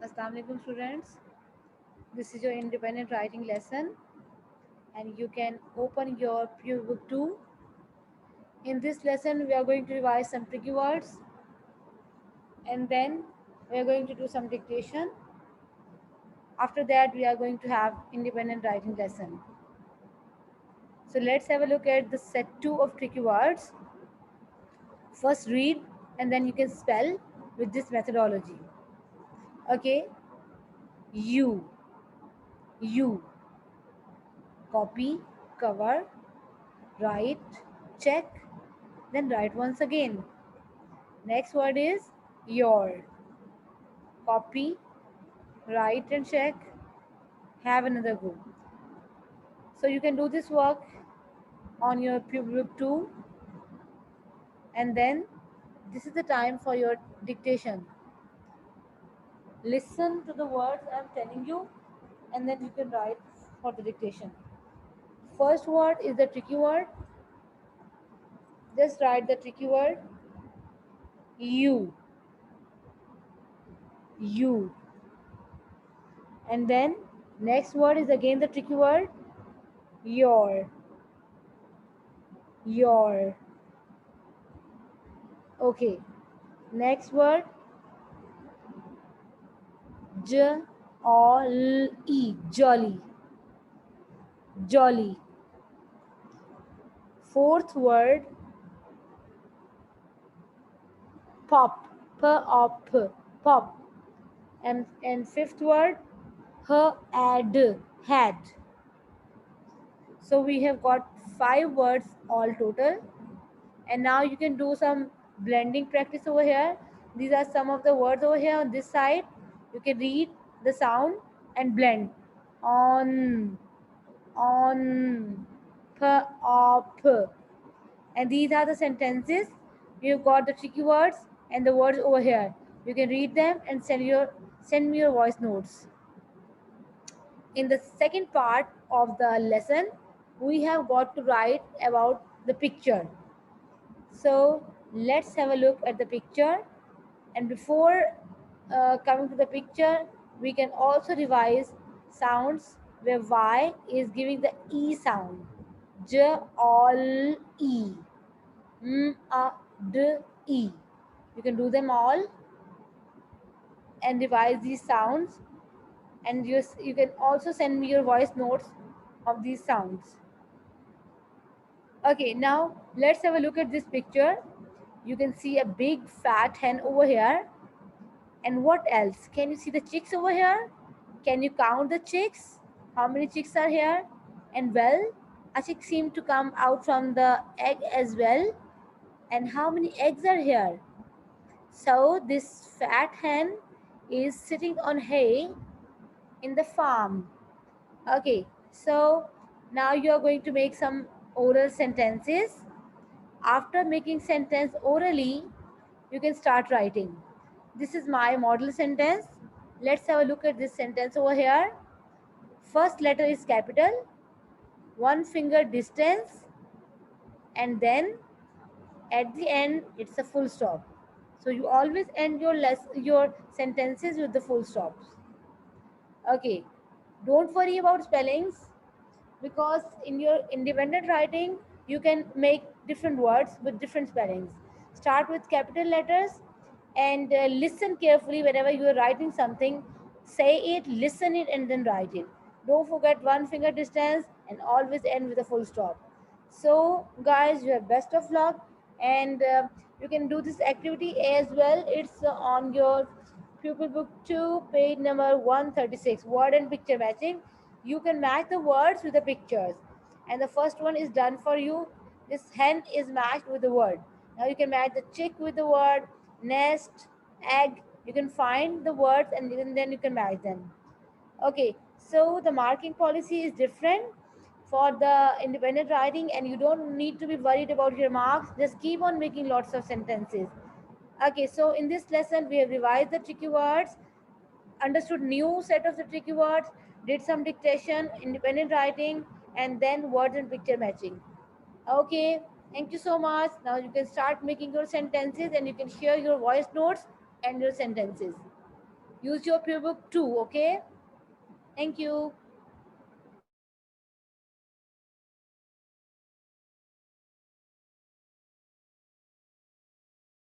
Assalamu alaikum students. This is your independent writing lesson and you can open your preview book 2. In this lesson we are going to revise some tricky words and then we are going to do some dictation. After that we are going to have independent writing lesson. So let's have a look at the set 2 of tricky words. First read and then you can spell with this methodology. Okay, you, you, copy, cover, write, check, then write once again. Next word is your. Copy, write and check, have another go. So you can do this work on your book 2 and then this is the time for your dictation. Listen to the words I am telling you and then you can write for the dictation. First word is the tricky word. Just write the tricky word. You. You. And then next word is again the tricky word. Your. Your. Okay. Next word. Jolly. Jolly. Jolly. Fourth word. Pop. P-O-P. Pop. And fifth word. Had. So we have got 5 words all total. And now you can do some blending practice over here. These are some of the words over here on this side. You can read the sound and blend. On, p. And these are the sentences. You've got the tricky words and the words over here. You can read them and send me your voice notes. In the second part of the lesson, we have got to write about the picture. So let's have a look at the picture. And before coming to the picture, we can also revise sounds where Y is giving the E sound. J, all, E. M, A, D, E. You can do them all and revise these sounds. And you can also send me your voice notes of these sounds. Okay, now let's have a look at this picture. You can see a big fat hen over here. And what else? Can you see the chicks over here? Can you count the chicks? How many chicks are here? And well, a chick seemed to come out from the egg as well. And how many eggs are here? So this fat hen is sitting on hay in the farm. Okay, so now you are going to make some oral sentences. After making sentence orally, you can start writing. This is my model sentence. Let's have a look at this sentence over here. First letter is capital, one finger distance, and then at the end it's a full stop. So you always end your sentences with the full stops. Okay, don't worry about spellings because in your independent writing you can make different words with different spellings. Start with capital letters and listen carefully whenever you are writing something. Say it, listen it, and then write it. Don't forget one finger distance and always end with a full stop. So guys, you have best of luck and you can do this activity as well. It's on your pupil book 2 page number 136, word and picture matching. You can match the words with the pictures and the first one is done for you. This hen is matched with the word. Now you can match the chick with the word, nest, egg. You can find the words and then you can match them. Okay, so the marking policy is different for the independent writing and you don't need to be worried about your marks. Just keep on making lots of sentences. Okay, so in this lesson we have revised the tricky words, understood new set of the tricky words, did some dictation, independent writing, and then words and picture matching. Okay, thank you so much. Now you can start making your sentences and you can share your voice notes and your sentences. Use your prayer book too, okay? Thank you.